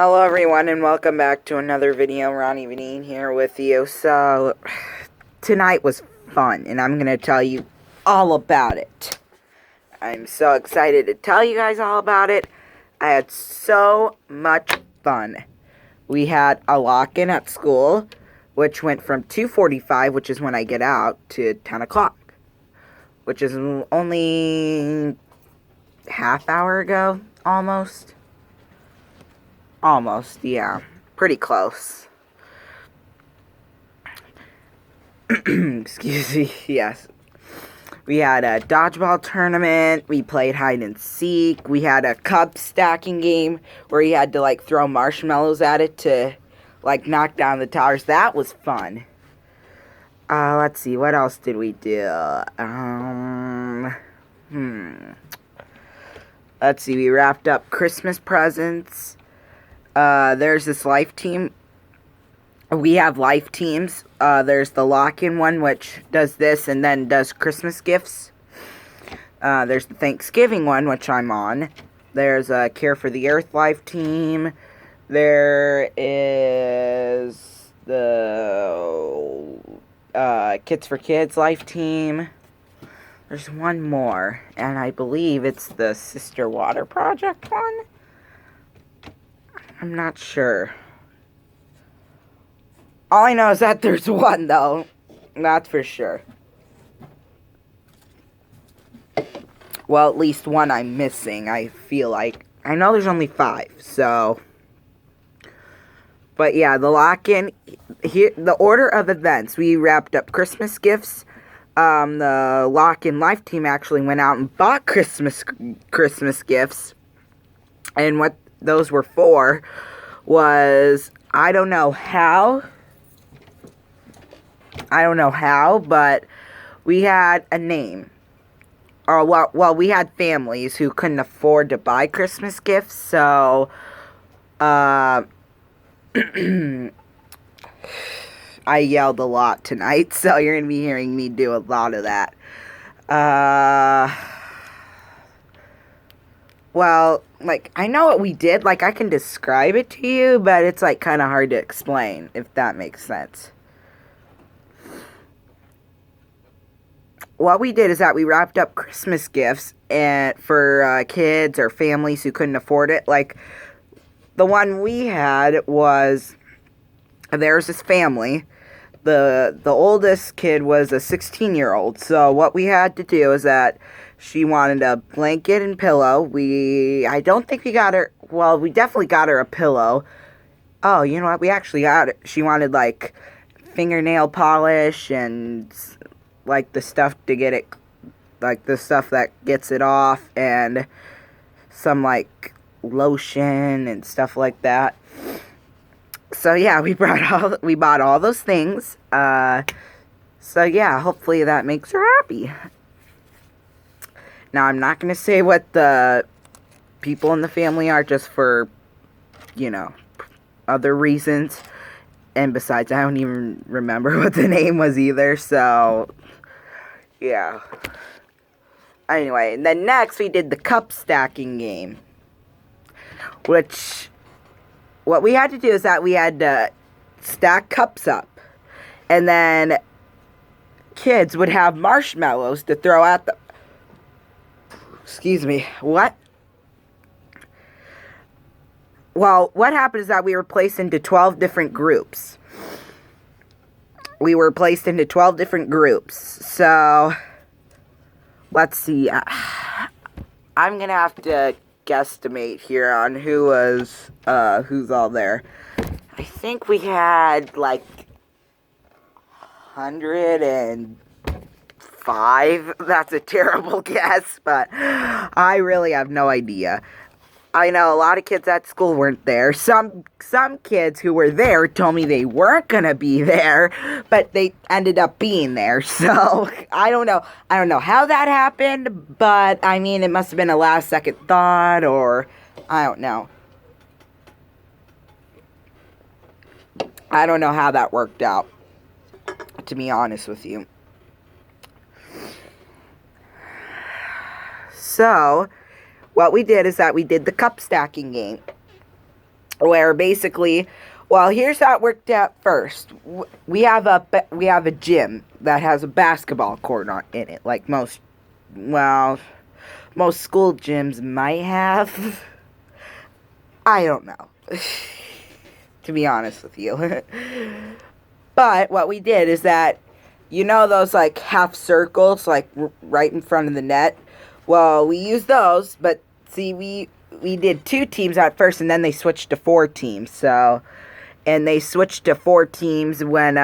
Hello everyone and welcome back to another video. Ronnie Vanine here with you. So, tonight was fun and I'm going to tell you all about it. I'm so excited to tell you guys all about it. I had so much fun. We had a lock-in at school, which went from 2:45, which is when I get out, to 10 o'clock, which is only half hour ago, almost. Almost, yeah. Pretty close. Excuse me, yes. We had a dodgeball tournament. We played hide and seek. We had a cup stacking game where you had to, throw marshmallows at it to, knock down the towers. That was fun. Let's see. What else did we do? Let's see. We wrapped up Christmas presents. There's this life team. We have life teams. There's the lock-in one, which does this and then does Christmas gifts. There's the Thanksgiving one, which I'm on. There's a Care for the Earth life team. There is the Kids for Kids life team. There's one more, and I believe it's the Sister Water Project one. I'm not sure. All I know is that there's one, though. That's for sure. Well, at least one I'm missing, I feel like. I know there's only 5, so. But yeah, the lock-in, here, the order of events. We wrapped up Christmas gifts. The lock-in life team actually went out and bought Christmas gifts. And what those were for was, I don't know how, but we had a name. Or, well, we had families who couldn't afford to buy Christmas gifts, so, I yelled a lot tonight, so you're going to be hearing me do a lot of that. Well, I know what we did. I can describe it to you, but it's, kind of hard to explain, if that makes sense. What we did is that we wrapped up Christmas gifts for kids or families who couldn't afford it. The one we had was, there's this family. The oldest kid was a 16-year-old, so what we had to do is that she wanted a blanket and pillow. I don't think we got her, well, we definitely got her a pillow. Oh, you know what, we actually got it. She wanted, fingernail polish and, the stuff to get it, the stuff that gets it off, and some, lotion and stuff like that. So, yeah, we bought all those things. So, yeah, hopefully that makes her happy. Now, I'm not going to say what the people in the family are just for, other reasons. And besides, I don't even remember what the name was either, so, yeah. Anyway, and then next we did the cup stacking game. Which, what we had to do is that we had to stack cups up. And then kids would have marshmallows to throw at them. Excuse me, what? Well, what happened is that we were placed into 12 different groups. So, let's see. I'm going to have to guesstimate here on who's all there. I think we had, 105. That's a terrible guess, but I really have no idea. I know a lot of kids at school weren't there. Some kids who were there told me they weren't gonna be there, but they ended up being there. So I don't know how that happened, but I mean, it must have been a last second thought, or I don't know. I don't know how that worked out, to be honest with you. So what we did is that we did the cup stacking game. where basically, well, here's how it worked out first. We have a gym that has a basketball court in it, like well, most school gyms might have. I don't know, to be honest with you. But what we did is that, those like half circles, like right in front of the net. Well, we used those, but see, we did 2 teams at first, and then they switched to 4 teams. And they switched to 4 teams when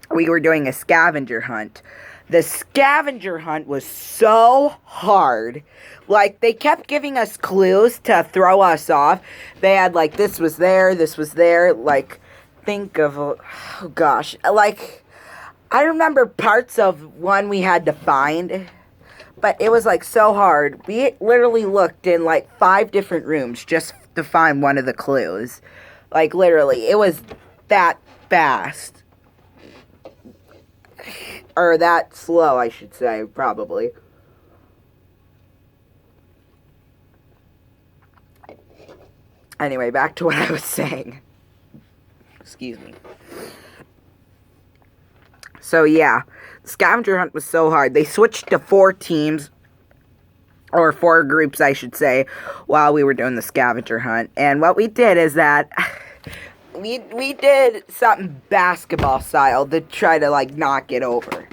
we were doing a scavenger hunt. The scavenger hunt was so hard. Like, they kept giving us clues to throw us off. They had, like, this was there. Like, think of, oh gosh. Like, I remember parts of one we had to find. But it was, like, so hard. We literally looked in, like, 5 different rooms just to find one of the clues. Like, literally. It was that fast. Or that slow, I should say, probably. Anyway, back to what I was saying. Excuse me. So, yeah. Scavenger hunt was so hard. They switched to 4 teams. Or 4 groups, I should say, while we were doing the scavenger hunt. And what we did is that we did something basketball style to try to, like, knock it over.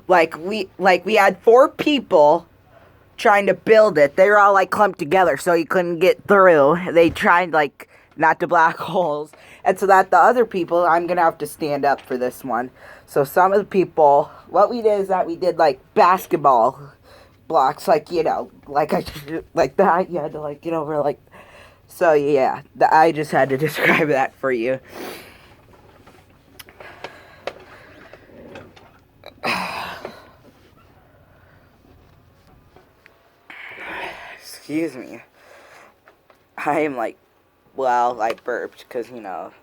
We had 4 people trying to build it. They were all, like, clumped together so you couldn't get through. They tried, like, not to black holes. And so that the other people, I'm going to have to stand up for this one. So some of the people, what we did is that we did, like, basketball blocks, like, like that. You had to, like, get over, like. So, yeah, I just had to describe that for you. Excuse me. I am, like, well, I burped because,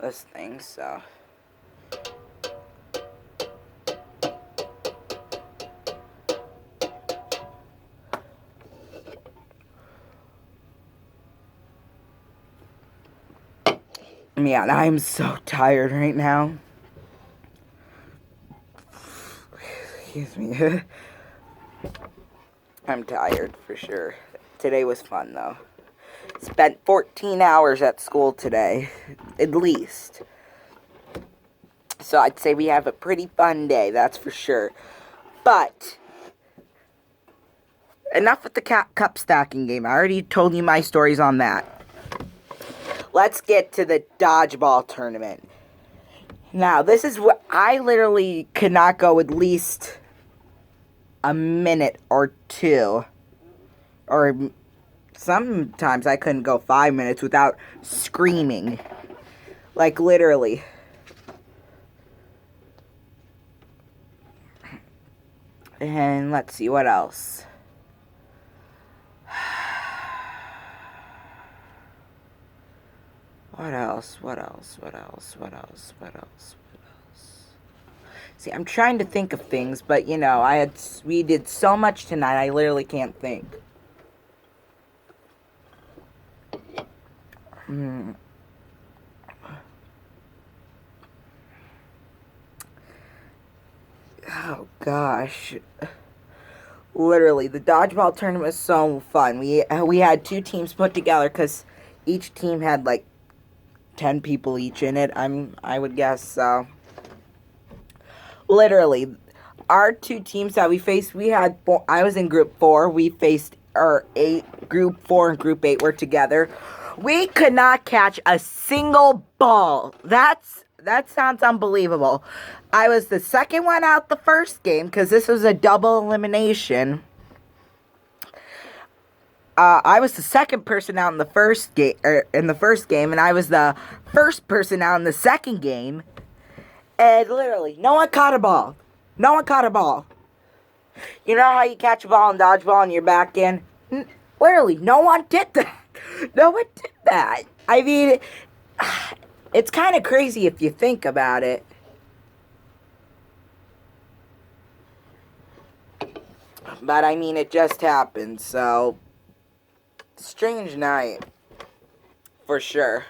this thing, so. Man, I'm so tired right now. Excuse me. I'm tired for sure. Today was fun though. Spent 14 hours at school today, at least. So I'd say we have a pretty fun day, that's for sure. But enough with the cup stacking game. I already told you my stories on that. Let's get to the dodgeball tournament. Now, this is what I literally could not go at least a minute or 2. Or sometimes I couldn't go 5 minutes without screaming. Like, literally. And let's see, what else? What else? See, I'm trying to think of things, but we did so much tonight, I literally can't think. Oh gosh. Literally, the dodgeball tournament was so fun. We had 2 teams put together because each team had like 10 people each in it. I would guess so. Literally, our 2 teams that we faced, we had 4. I was in group 4. We faced group 4 and group 8 were together. We could not catch a single ball. That sounds unbelievable. I was the second one out the first game because this was a double elimination. I was the second person out in the first game, and I was the first person out in the second game. And literally, no one caught a ball. You know how you catch a ball in dodgeball and you're back in? Literally, no one did that. I mean, it's kind of crazy if you think about it. But I mean, it just happened, so. Strange night. For sure.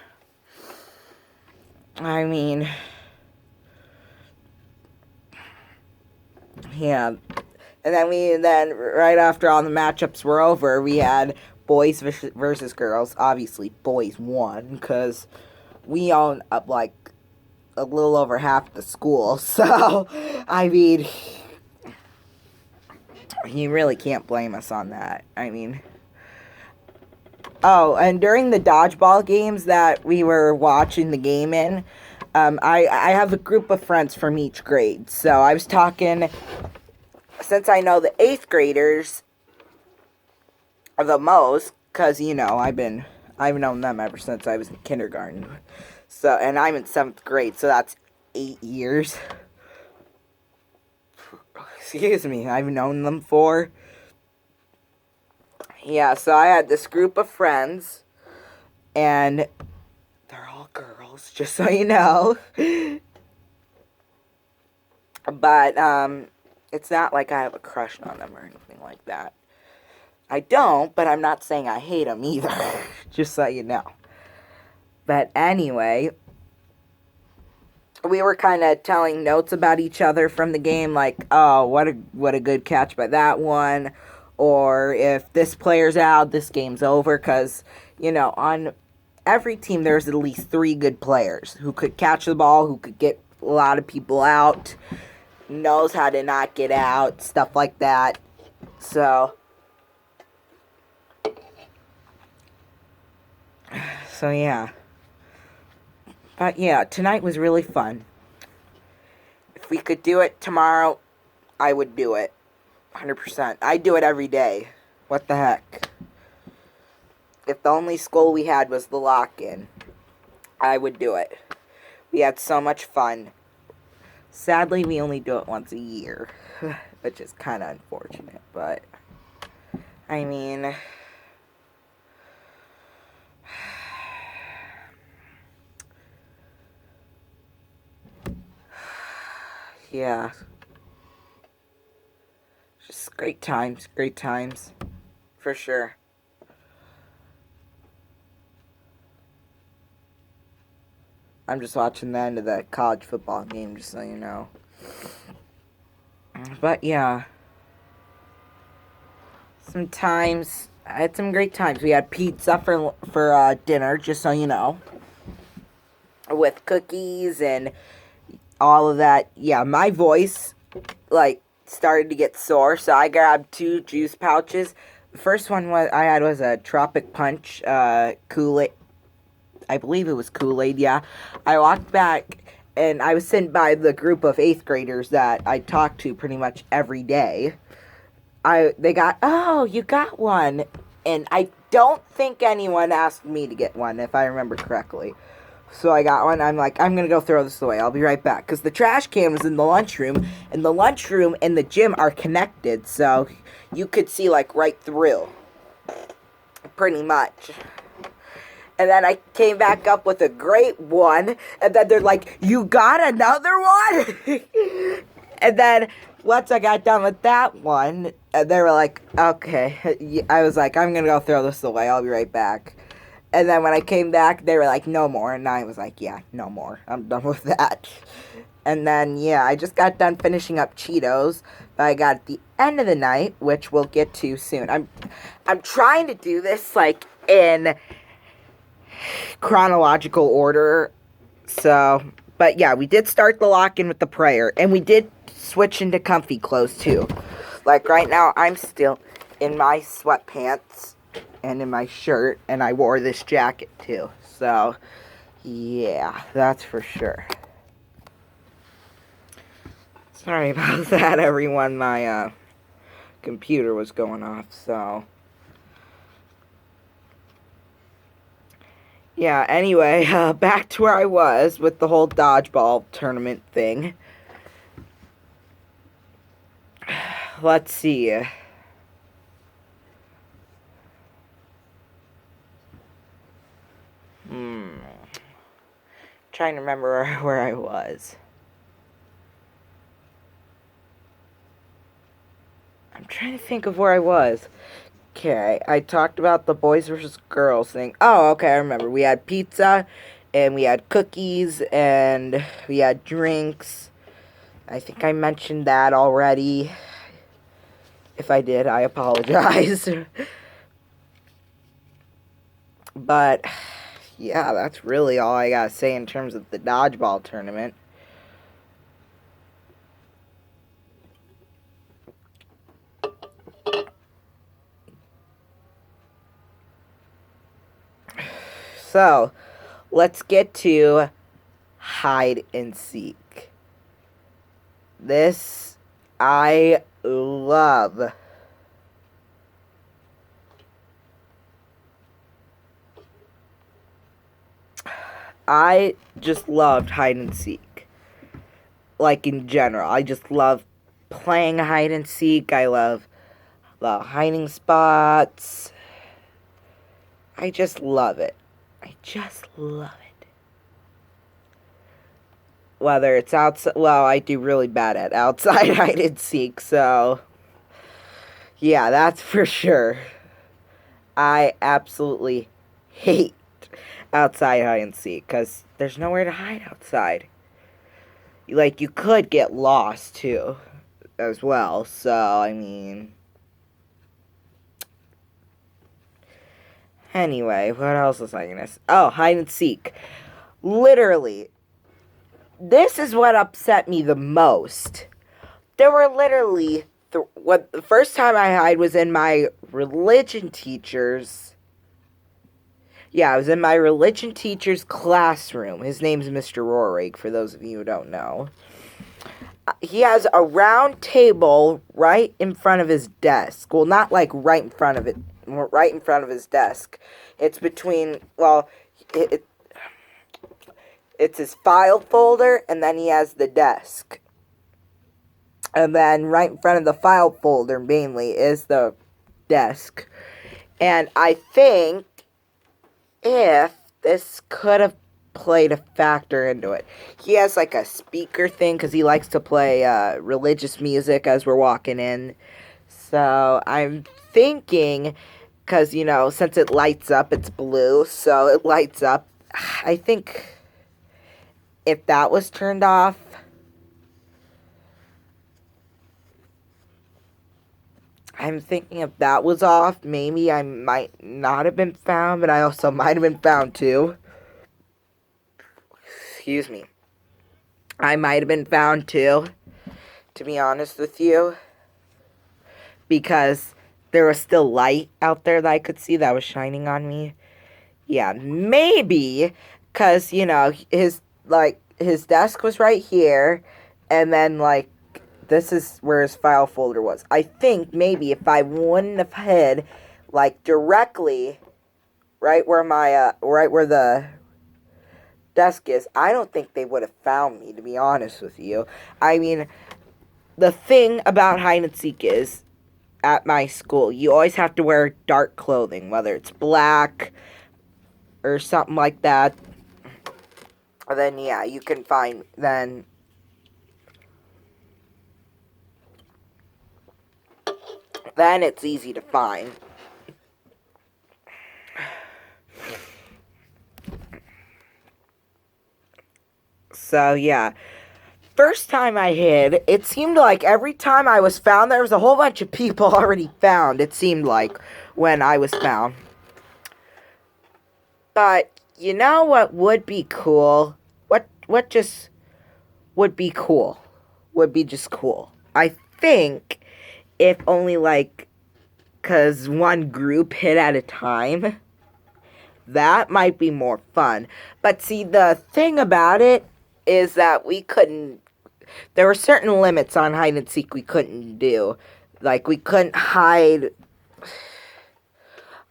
I mean, yeah. And then right after all the matchups were over, we had boys versus girls. Obviously, boys won because we own up like a little over half the school. So, I mean, you really can't blame us on that. I mean, oh, and during the dodgeball games that we were watching the game in, I have a group of friends from each grade. So I was talking, since I know the 8th graders the most, because, I've known them ever since I was in kindergarten. So, and I'm in 7th grade, so that's 8 years. Excuse me, I've known them for. Yeah, so I had this group of friends, and they're all girls, just so you know. But, it's not like I have a crush on them or anything like that. I don't, but I'm not saying I hate them either, just so you know. But anyway, we were kind of telling notes about each other from the game, like, oh, what a good catch by that one, or if this player's out, this game's over, because, on every team there's at least 3 good players who could catch the ball, who could get a lot of people out, knows how to not get out, stuff like that. So yeah. But yeah, tonight was really fun. If we could do it tomorrow, I would do it. 100%. I do it every day. What the heck? If the only school we had was the lock-in, I would do it. We had so much fun. Sadly, we only do it once a year, which is kind of unfortunate, but I mean, yeah, just great times, for sure. I'm just watching the end of the college football game, just so you know. But yeah, sometimes I had some great times. We had pizza for dinner, just so you know, with cookies and all of that. Yeah, my voice started to get sore, so I grabbed 2 juice pouches. The first one I had was a Tropic Punch Kool-Aid. I believe it was Kool-Aid, yeah. I walked back, and I was sitting by the group of 8th graders that I talked to pretty much every day. They got, oh, you got one. And I don't think anyone asked me to get one, if I remember correctly. So I got one. I'm like, I'm going to go throw this away. I'll be right back. Because the trash can was in the lunchroom, and the lunchroom and the gym are connected, so you could see, right through. Pretty much. And then I came back up with a great one. And then they're like, you got another one? And then once I got done with that one, they were like, okay. I was like, I'm going to go throw this away. I'll be right back. And then when I came back, they were like, no more. And I was like, yeah, no more. I'm done with that. And then, yeah, I just got done finishing up Cheetos that I got at the end of the night, which we'll get to soon. I'm trying to do this, in chronological order. So, but yeah, we did start the lock-in with the prayer, and we did switch into comfy clothes too. Right now, I'm still in my sweatpants and in my shirt, and I wore this jacket too. So, yeah, that's for sure. Sorry about that, everyone. My computer was going off, so yeah, anyway, back to where I was with the whole dodgeball tournament thing. Let's see. Trying to remember where I was. I'm trying to think of where I was. Okay, I talked about the boys versus girls thing. Oh, okay, I remember. We had pizza, and we had cookies, and we had drinks. I think I mentioned that already. If I did, I apologize. But, yeah, that's really all I gotta say in terms of the dodgeball tournament. So, let's get to hide and seek. This I love. I just loved hide and seek. Like in general, I just love playing hide and seek. I love the hiding spots. I just love it. I just love it. Whether it's outside, well, I do really bad at outside hide and seek, so yeah, that's for sure. I absolutely hate outside hide and seek because there's nowhere to hide outside. Like, you could get lost too, as well, so I mean. Anyway, what else was I gonna say? Oh, hide and seek. Literally, this is what upset me the most. There were literally the first time I hide was in my religion teacher's. Yeah, I was in my religion teacher's classroom. His name's Mr. Rorig, for those of you who don't know. He has a round table right in front of his desk. Well, not like right in front of it, right in front of his desk. It's between, well, it's his file folder, and then he has the desk. And then right in front of the file folder, mainly, is the desk. And I think if this could have played a factor into it. He has like a speaker thing because he likes to play religious music as we're walking in. So I'm thinking, because, you know, since it lights up, it's blue, so it lights up. I think if that was turned off, I'm thinking if that was off, maybe I might not have been found, but I also might have been found too. Excuse me. I might have been found too, to be honest with you, because there was still light out there that I could see that was shining on me. Yeah, maybe, because, you know, his desk was right here, and then, like, this is where his file folder was. I think maybe if I wouldn't have hid, like, directly right where the desk is, I don't think they would have found me, to be honest with you. I mean, the thing about hide and seek is, at my school, you always have to wear dark clothing, whether it's black or something like that. Then, yeah, you can find, then it's easy to find. So, yeah. First time I hid, it seemed like every time I was found, there was a whole bunch of people already found, it seemed like, when I was found. But, you know what would be cool? What just would be cool? Would be just cool. I think if only, like, because one group hit at a time, that might be more fun. But see, the thing about it is that there were certain limits on hide and seek we couldn't do. Like, we couldn't hide.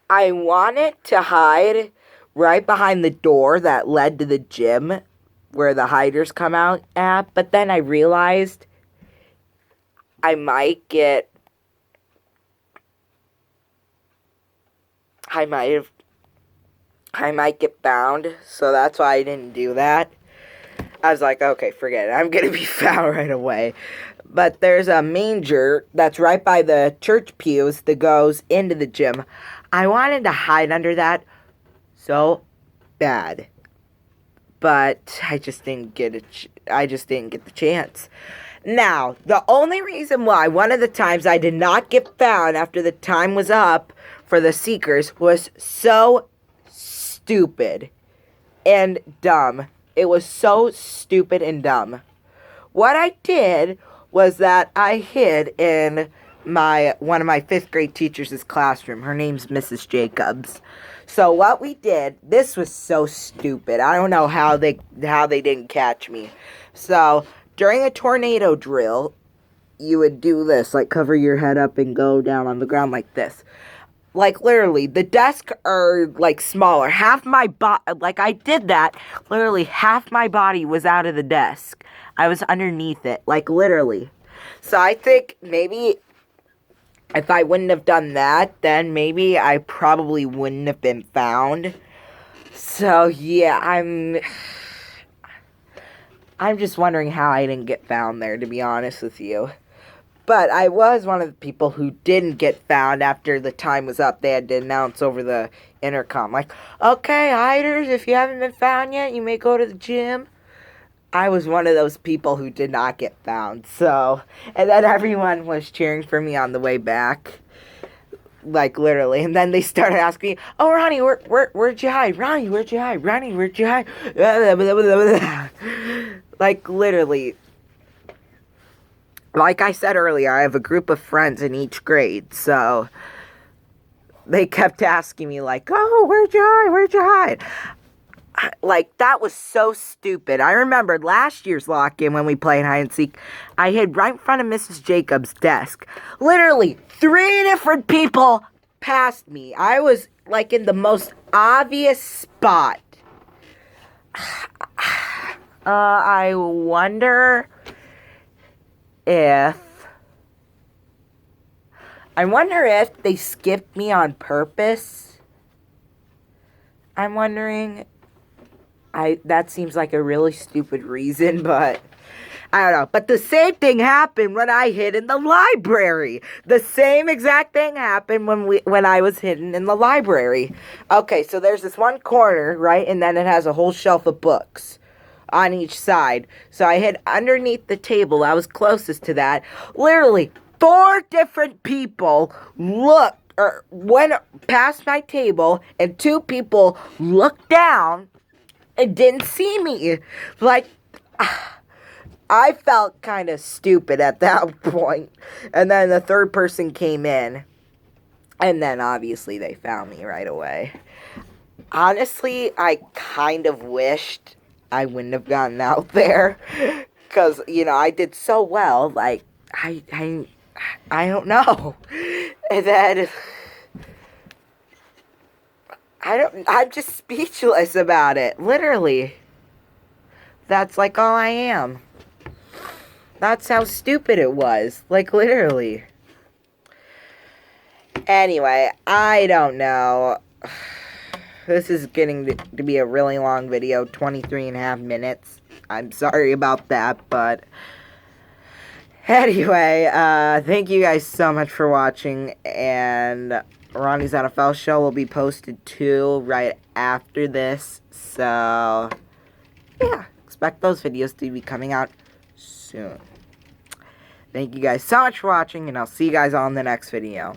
I wanted to hide right behind the door that led to the gym where the hiders come out at, but then I realized I might get found, so that's why I didn't do that. I was like, okay, forget it. I'm gonna be found right away. but there's a manger that's right by the church pews that goes into the gym. I wanted to hide under that so bad, but I just didn't get the chance. Now, the only reason why one of the times I did not get found after the time was up for the seekers was so stupid and dumb. It was so stupid and dumb. What I did was that I hid in one of my 5th grade teachers' classroom. Her name's Mrs. Jacobs. So what we did, this was so stupid. I don't know how they didn't catch me. So during a tornado drill, you would do this, like cover your head up and go down on the ground like this. Like, literally, the desks are, like, smaller. Half my like, I did that. Literally, half my body was out of the desk. I was underneath it. Like, literally. So, I think maybe if I wouldn't have done that, then maybe I probably wouldn't have been found. So, yeah, I'm just wondering how I didn't get found there, to be honest with you. But I was one of the people who didn't get found after the time was up. They had to announce over the intercom, like, okay, hiders, if you haven't been found yet, you may go to the gym. I was one of those people who did not get found, so, and then everyone was cheering for me on the way back, like, literally, and then they started asking me, oh, Ronnie, where'd you hide? Ronnie, where'd you hide? Ronnie, where'd you hide? Like, literally. Like I said earlier, I have a group of friends in each grade, so they kept asking me, like, oh, where'd you hide? Where'd you hide? Like, that was so stupid. I remembered last year's lock-in when we played hide-and-seek, I hid right in front of Mrs. Jacobs' desk. Literally, 3 different people passed me. I was, like, in the most obvious spot. I wonder if they skipped me on purpose. I'm wondering. That seems like a really stupid reason, but I don't know. But the same thing happened when I hid in the library. The same exact thing happened when I was hidden in the library. Okay, so there's this one corner, right? And then it has a whole shelf of books on each side. So I hid underneath the table. I was closest to that. Literally, 4 different people went past my table, and 2 people looked down and didn't see me. Like, I felt kind of stupid at that point. And then the 3rd person came in, and then obviously they found me right away. Honestly, I kind of wished I wouldn't have gotten out there, because, I did so well, like, I don't know, and then, I'm just speechless about it, literally, that's, like, all I am. That's how stupid it was, like, literally. Anyway, I don't know. This is getting to be a really long video, 23.5 minutes. I'm sorry about that, but anyway, thank you guys so much for watching, and Ronnie's NFL show will be posted too right after this, so yeah, expect those videos to be coming out soon. Thank you guys so much for watching, and I'll see you guys on the next video.